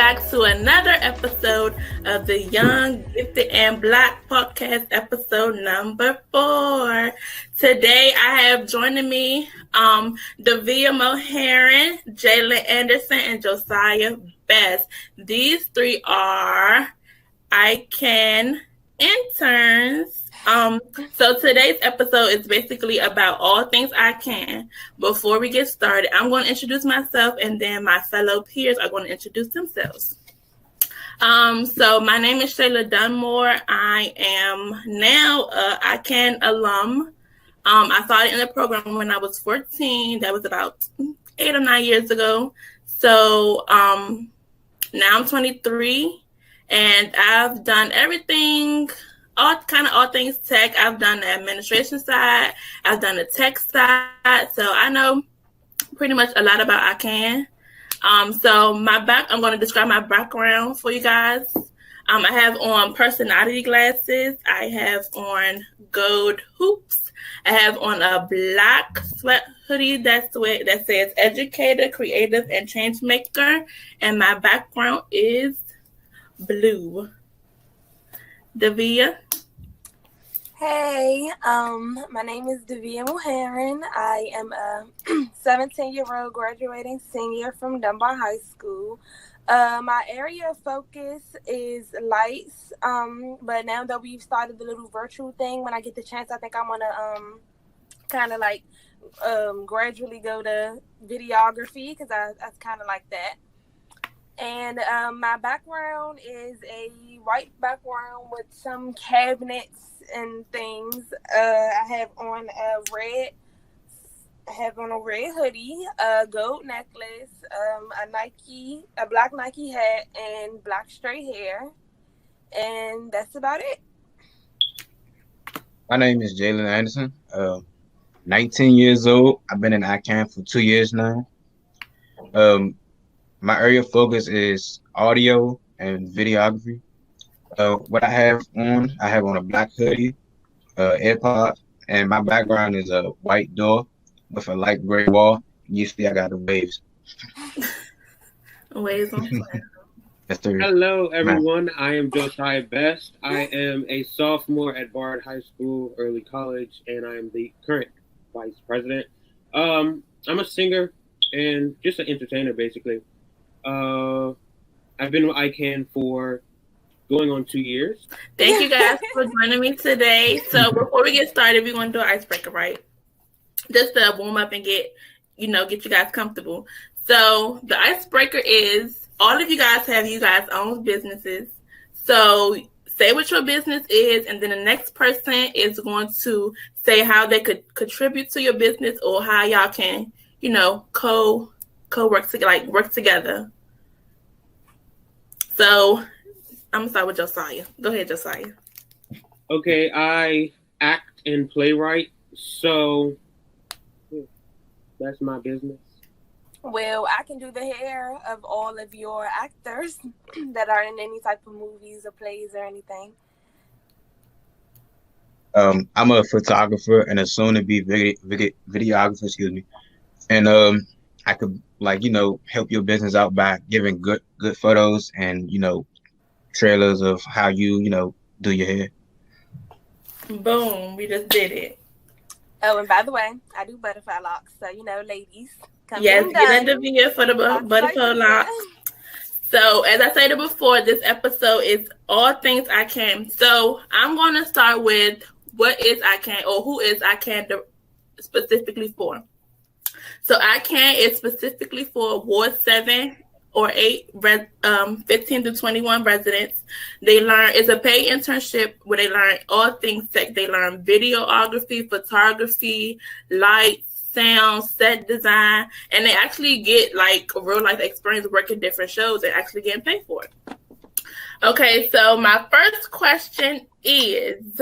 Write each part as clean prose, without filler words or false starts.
back to another episode of the Young, Gifted, and Black podcast, episode number 4. Today, I have joining me Davia Moharan, Jalen Anderson, and Josiah Best. These three are iCAN interns. So today's episode is basically about all things iCAN. Before we get started, I'm going to introduce myself, and then my fellow peers are going to introduce themselves. So my name is Shayla Dunmore. I am now a iCAN alum. I started in the program when I was 14. That was about 8 or 9 years ago. So now I'm 23, and I've done everything. All things tech. I've done the administration side. I've done the tech side. So I know pretty much a lot about iCAN. So I'm going to describe my background for you guys. I have on personality glasses. I have on gold hoops. I have on a black sweat hoodie that says educator, creative, and change maker. And my background is blue. Davia. Hey, my name is Davia Moharan. I am a 17-year-old graduating senior from Dunbar High School. My area of focus is lights, but now that we've started the little virtual thing, when I get the chance, I think I'm going to gradually go to videography because I kind of like that. And my background is a white background with some cabinets and things. I have on a red hoodie, a gold necklace, a black Nike hat, and black straight hair. And that's about it. My name is Jalen Anderson. 19 years old. I've been in iCAN for 2 years now. My area of focus is audio and videography. What I have on a black hoodie, AirPod, and my background is a white door with a light gray wall. You see I got the waves. Waves on fire. Hello, everyone. I am Josiah Best. I am a sophomore at Bard High School, early college, and I am the current vice president. I'm a singer and just an entertainer, basically. I've been with iCAN for going on 2 years. Thank you guys for joining me today. So before we get started, we're going to do an icebreaker, right? Just to warm up and get you guys comfortable. So the icebreaker is all of you guys have you guys' own businesses. So say what your business is, and then the next person is going to say how they could contribute to your business or how y'all can, work together. So I'm gonna start with Josiah. Go ahead, Josiah. Okay, I act and playwright, so that's my business. Well, I can do the hair of all of your actors that are in any type of movies or plays or anything. I'm a photographer and a soon-to-be videographer, and I could help your business out by giving good photos and trailers of how you do your hair. Boom, we just did it. Oh, and by the way, I do butterfly locks, so ladies, come yes, get in the video for the butterfly locks. So as I said before, this episode is all things iCAN. So I'm going to start with what is iCAN, or who is iCAN specifically for. So iCAN is specifically for Ward 7 or 8, 15 to 21 residents. It's a paid internship where they learn all things tech. They learn videography, photography, lights, sound, set design, and they actually get a real life experience working different shows and actually getting paid for it. Okay, so my first question is,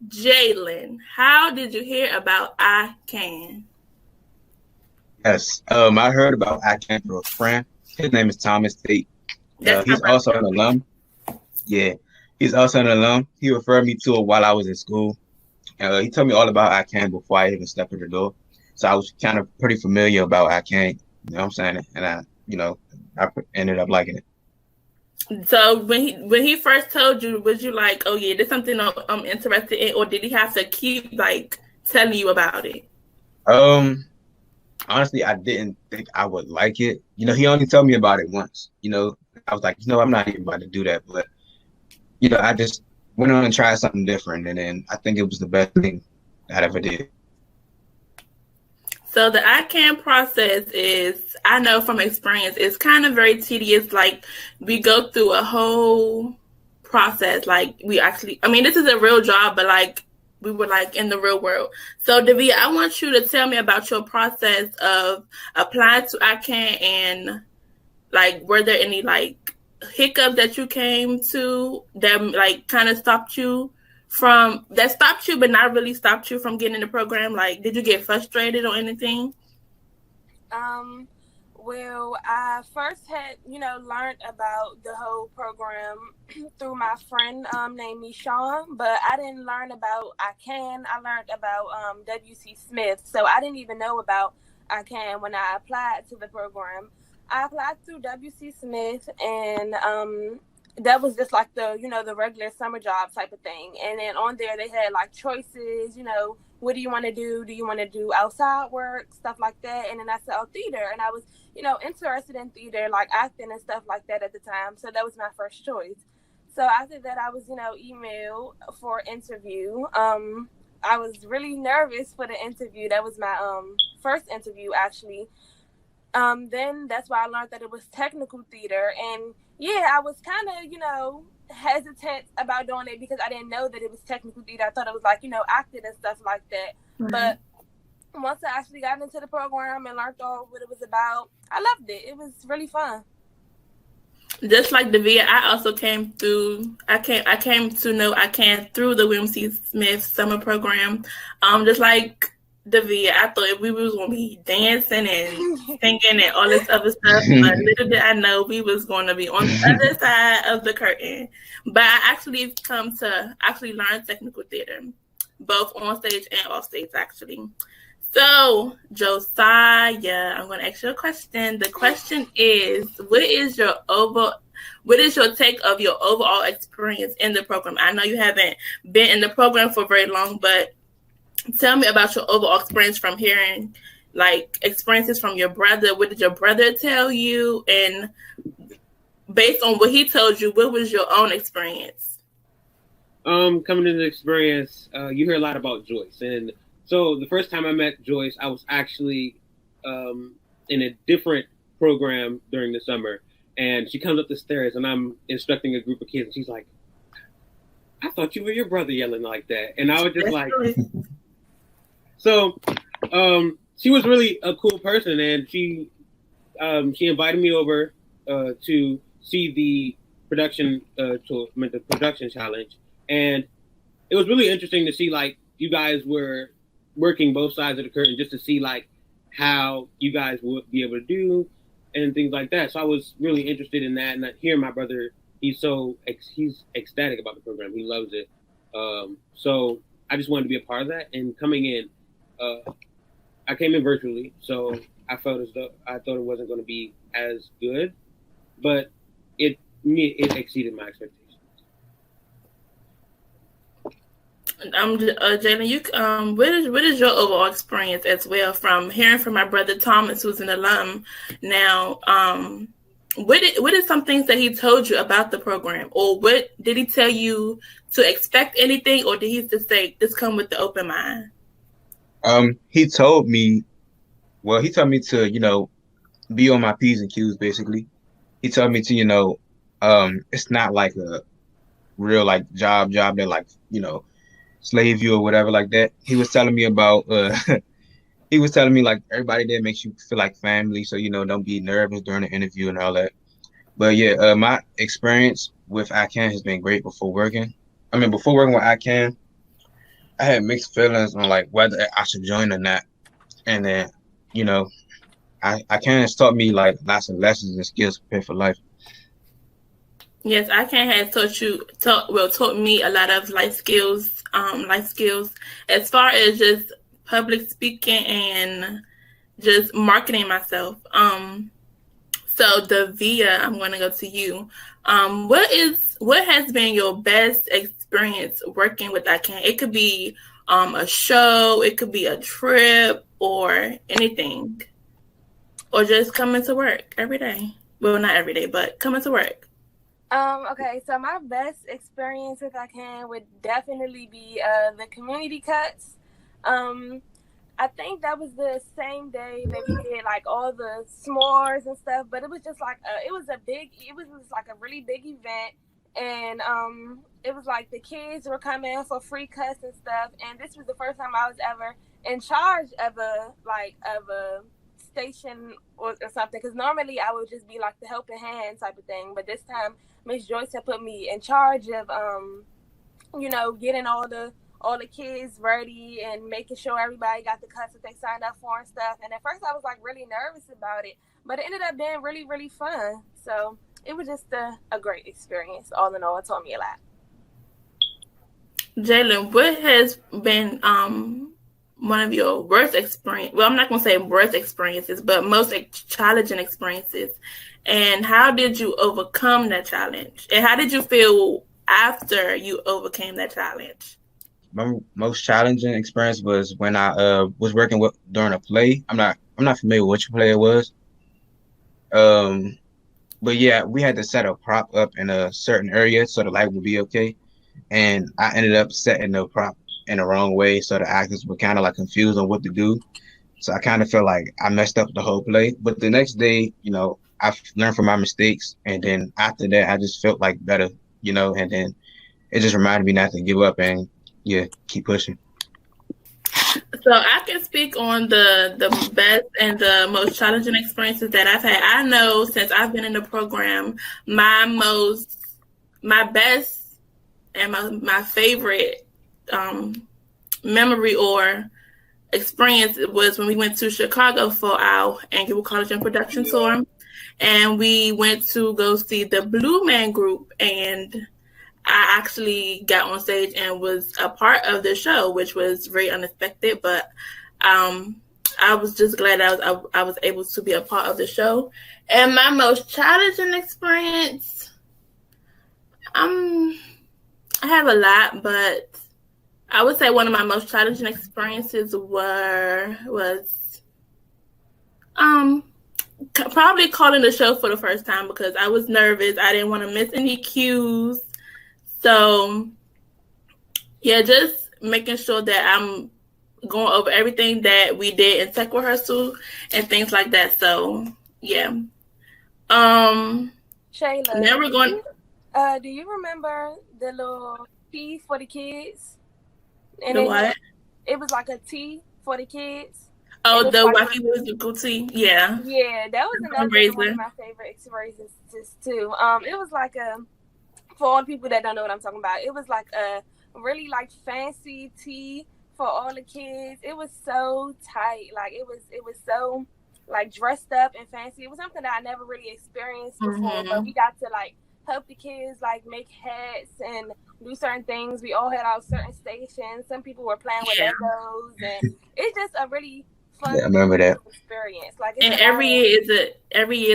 Jalen, how did you hear about iCAN? Yes, I heard about iCAN from a friend. His name is Thomas Tate. He's also an alum. Yeah, he's also an alum. He referred me to it while I was in school. He told me all about iCAN before I even stepped in the door. So I was kind of pretty familiar about iCAN. You know what I'm saying? And I ended up liking it. So when he first told you, was you like, oh yeah, there's something I'm interested in, or did he have to keep like telling you about it? Honestly, I didn't think I would like it. He only told me about it once. I was like, I'm not even about to do that. But I just went on and tried something different, and then I think it was the best thing that I ever did. So the iCAN process is, I know from experience, it's kind of very tedious. Like we go through a whole process. Like this is a real job, but like we were like in the real world. So Davia, I want you to tell me about your process of applying to iCAN, and like were there any like hiccups that you came to that like kind of stopped you but not really stopped you from getting in the program? Like, did you get frustrated or anything? Well, I first had, learned about the whole program through my friend named Sean, but I didn't learn about iCAN. I learned about W.C. Smith, so I didn't even know about iCAN when I applied to the program. I applied through W.C. Smith, and that was just like the regular summer job type of thing. And then on there they had like choices, what do you want to do? Do you want to do outside work, stuff like that? And then I said, oh, theater. And I was, interested in theater, like acting and stuff like that at the time. So that was my first choice. So after that, I was, emailed for interview. I was really nervous for the interview. That was my first interview, actually. Then that's why I learned that it was technical theater. And yeah, I was kind of, hesitant about doing it because I didn't know that it was technical theater. I thought it was like, acting and stuff like that. Mm-hmm. But once I actually got into the program and learned all what it was about, I loved it. It was really fun. Just like Davia, I also came to know iCAN through the William C. Smith summer program. Just like Davia, I thought we was gonna be dancing and singing and all this other stuff, but little did I know we was gonna be on the other side of the curtain. But I actually come to learn technical theater, both on stage and off stage, actually. So Josiah, I'm gonna ask you a question. The question is, what is your take of your overall experience in the program? I know you haven't been in the program for very long, but tell me about your overall experience from hearing, like, experiences from your brother. What did your brother tell you? And based on what he told you, what was your own experience? Coming into the experience, you hear a lot about Joyce. And so the first time I met Joyce, I was actually in a different program during the summer. And she comes up the stairs, and I'm instructing a group of kids. And she's like, I thought you were your brother yelling like that. And I was just like... So, she was really a cool person, and she invited me over to see the production the production challenge, and it was really interesting to see like you guys were working both sides of the curtain just to see like how you guys would be able to do and things like that. So I was really interested in that, and hearing my brother, he's ecstatic about the program. He loves it. So I just wanted to be a part of that, and coming in. I came in virtually, so I felt as though I thought it wasn't going to be as good, but it exceeded my expectations. Jalen, what is your overall experience as well from hearing from my brother Thomas, who's an alum now? What is some things that he told you about the program, or what did he tell you to expect anything, or did he just say just come with the open mind? He told me to, be on my P's and Q's, basically. He told me to, it's not like a real like job that like, slave you or whatever like that. He was telling me about, he was telling me like everybody there makes you feel like family. So, don't be nervous during the interview and all that. But yeah, my experience with iCAN has been great before working with iCAN. I had mixed feelings on like whether I should join or not, and then iCAN has taught me like lots of lessons and skills prepared for life. Yes, iCAN has taught me a lot of life skills as far as just public speaking and just marketing myself. So, Davia, I'm going to go to you. What has been your best experience working with iCAN? It could be a show, it could be a trip, or anything, or just coming to work every day. Well, not every day, but coming to work. Okay, so my best experience with iCAN would definitely be the community cuts. I think that was the same day that we did like all the s'mores and stuff, but it was just like it was like a really big event, and it was like the kids were coming for free cuts and stuff, and this was the first time I was ever in charge of a station or something, because normally I would just be like the helping hand type of thing, but this time Miss Joyce had put me in charge of getting all the kids ready and making sure everybody got the cuts that they signed up for and stuff. And at first I was like really nervous about it, but it ended up being really, really fun. So it was just a great experience. All in all, it taught me a lot. Jalen, what has been one of your worst experience? Well, I'm not going to say worst experiences, but most challenging experiences. And how did you overcome that challenge? And how did you feel after you overcame that challenge? My most challenging experience was when I was working during a play. I'm not familiar with which play it was. But yeah, we had to set a prop up in a certain area so the light would be okay. And I ended up setting the prop in the wrong way, so the actors were kind of like confused on what to do. So I kind of felt like I messed up the whole play. But the next day, I learned from my mistakes, and then after that, I just felt like better, and then it just reminded me not to give up and keep pushing. So I can speak on the best and the most challenging experiences that I've had. I know since I've been in the program, my best and my favorite memory or experience was when we went to Chicago for our annual college and production tour, and we went to go see the Blue Man Group, and I actually got on stage and was a part of the show, which was very unexpected, but I was just glad I was able to be a part of the show. And my most challenging experience, I have a lot, but I would say one of my most challenging experiences was probably calling the show for the first time, because I was nervous. I didn't want to miss any cues. So, yeah, just making sure that I'm going over everything that we did in tech rehearsal and things like that. So, yeah. Shayla, now we're going. Do you remember the little tea for the kids? And the what? It was like a tea for the kids. Oh, the wacky musical tea. Yeah. Yeah, that was another one of my favorite experiences too. It was like for all the people that don't know what I'm talking about, it was like a really like fancy tea for all the kids. It was so tight. Like it was so like dressed up and fancy. It was something that I never really experienced before, but we got to like help the kids like make hats and do certain things. We all had our certain stations. Some people were playing with Legos, and it's just a really fun I remember that experience. Like, and every year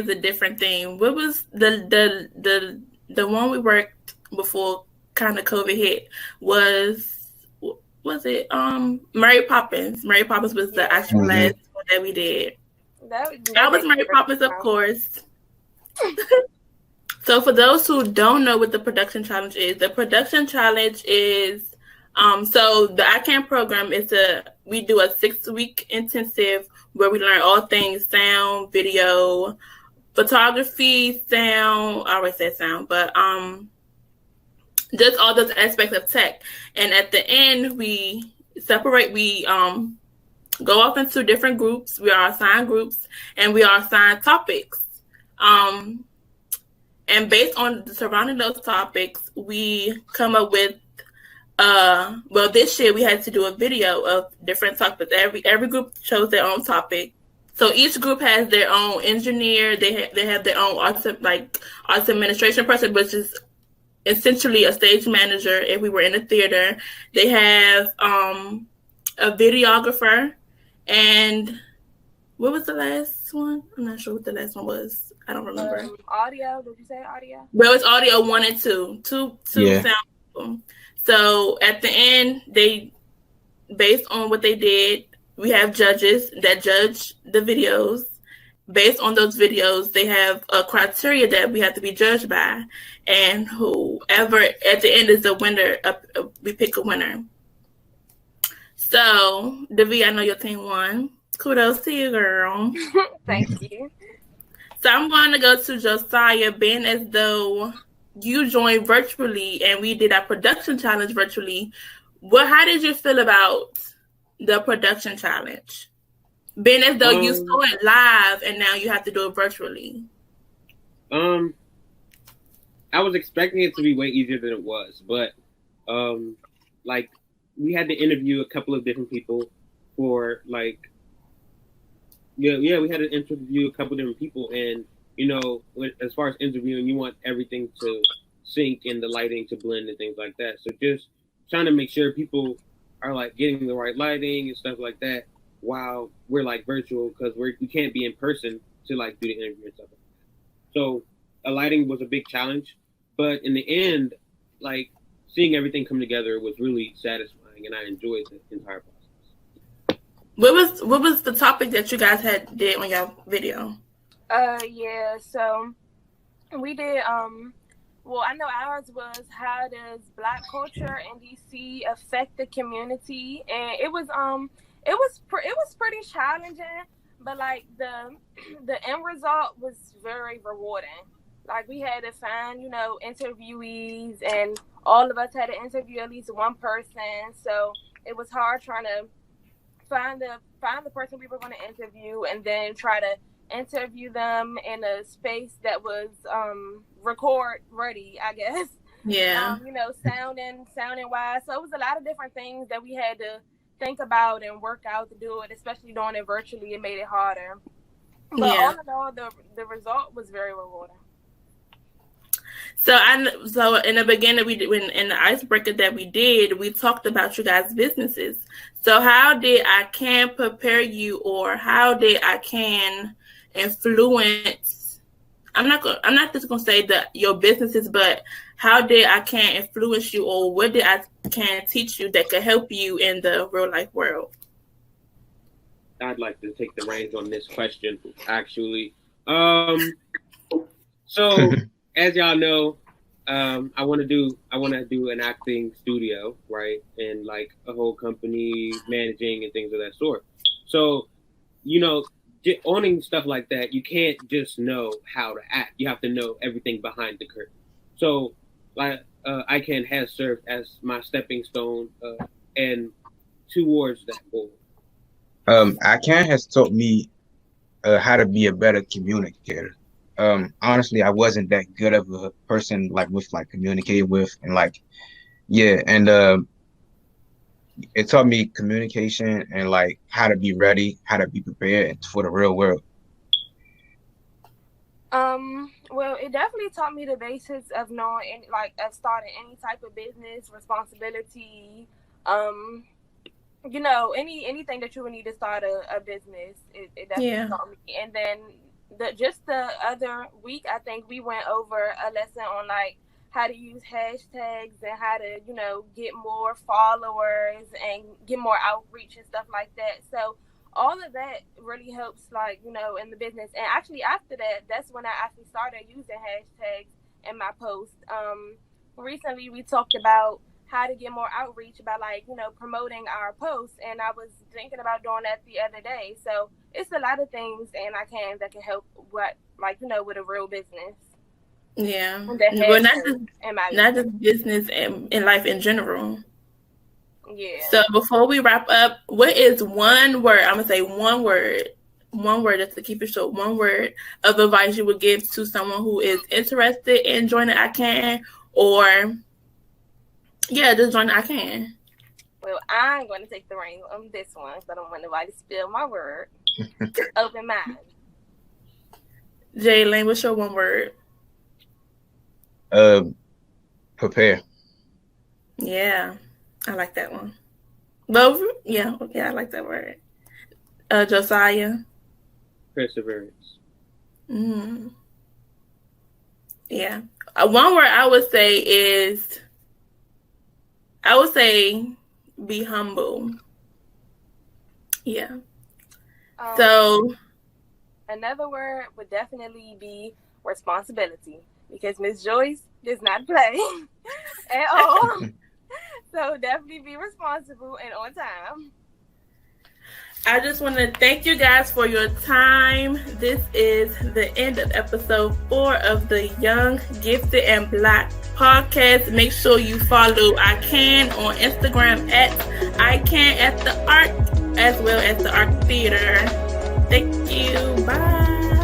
is a different theme. What was the one we worked before kind of COVID hit? Was it Mary Poppins? Mary Poppins was the actual last one that we did. That was Mary Poppins, of course. So for those who don't know what the production challenge is, so the iCAN program is we do a 6-week intensive where we learn all things sound, video, photography, sound. I always say sound, but just all those aspects of tech. And at the end, we separate. We go off into different groups. We are assigned groups, and we are assigned topics. And based on surrounding those topics, we come up with, this year we had to do a video of different topics. Every group chose their own topic. So each group has their own engineer. They have their own arts administration person, which is essentially a stage manager if we were in a theater. They have a videographer, and what was the last one? I'm not sure what the last one was. I don't remember. Audio. Did you say audio? Well, it's audio 1 and 2. Two Yeah. sound people. So at the end, they, based on what they did, we have judges that judge the videos. Based on those videos, they have a criteria that we have to be judged by, and whoever at the end is the winner, we pick a winner. So, Devi, I know your team won. Kudos to you, girl. Thank you. So I'm going to go to Josiah, being as though you joined virtually and we did our production challenge virtually. How did you feel about the production challenge? Being as though you saw it live and now you have to do it virtually. I was expecting it to be way easier than it was, but like we had to interview a couple of different people for like we had to interview a couple of different people, and you know, as far as interviewing, you want everything to sync and the lighting to blend and things like that. So just trying to make sure people are like getting the right lighting and stuff like that while we're like virtual, because we can't be in person to like do the interview and stuff like that. So lighting was a big challenge, but in the end, like seeing everything come together was really satisfying, and I enjoyed the entire process. What was the topic that you guys did on your video? Yeah, so we did well, I know ours was how does Black culture in DC affect the community, and it was pretty challenging, but like the end result was very rewarding. Like we had to find, you know, interviewees, and all of us had to interview at least one person. So it was hard trying to find the person we were going to interview, and then try to interview them in a space that was record ready, I guess. Yeah. You know, sounding wise. So it was a lot of different things that we had to think about and work out to do it, especially doing it virtually. It made it harder. But all in all, the result was very rewarding. So in the beginning, in the icebreaker that we did, we talked about you guys' businesses. So how did iCAN prepare you, or how did iCAN influence? I'm not just gonna say that your businesses, but how did iCAN influence you, or what did iCAN teach you that could help you in the real life world? I'd like to take the reins on this question, actually. So as y'all know, I want to do an acting studio, right? And like a whole company managing and things of that sort. So, you know, owning stuff like that, you can't just know how to act. You have to know everything behind the curtain. So, like, iCAN has served as my stepping stone and towards that goal. iCAN has taught me how to be a better communicator. Honestly, I wasn't that good of a person with communicating with, and it taught me communication and like how to be ready, how to be prepared for the real world. Well, it definitely taught me the basics of knowing, of starting any type of business, responsibility, you know, anything that you would need to start a business. It definitely taught me. And then the other week, I think we went over a lesson on like how to use hashtags and how to, you know, get more followers and get more outreach and stuff like that. So all of that really helps, like, you know, in the business. And actually after that, that's when I actually started using hashtags in my posts. Recently we talked about how to get more outreach by, like, you know, promoting our posts, and I was thinking about doing that the other day. So it's a lot of things that can help with a real business. Yeah. Well, not just business and in life in general. Yeah. So before we wrap up, what is one word? I'm gonna say one word just to keep it short. One word of advice you would give to someone who is interested in joining iCAN, or just join iCAN. Well, I'm going to take the reins on this one, so I don't want nobody to spill my word. Open mind. Jalen, what's your one word? Prepare. Yeah, I like that one. Well, I like that word. Josiah. perseverance. Mm. Yeah. One word I would say be humble. Yeah. So another word would definitely be responsibility, because Miss Joyce does not play at all. So definitely be responsible and on time. I just want to thank you guys for your time. This is the end of episode 4 of the Young, Gifted, and Black podcast. Make sure you follow iCAN on Instagram at iCAN at the Art, as well as the Art Theater. Thank you. Bye.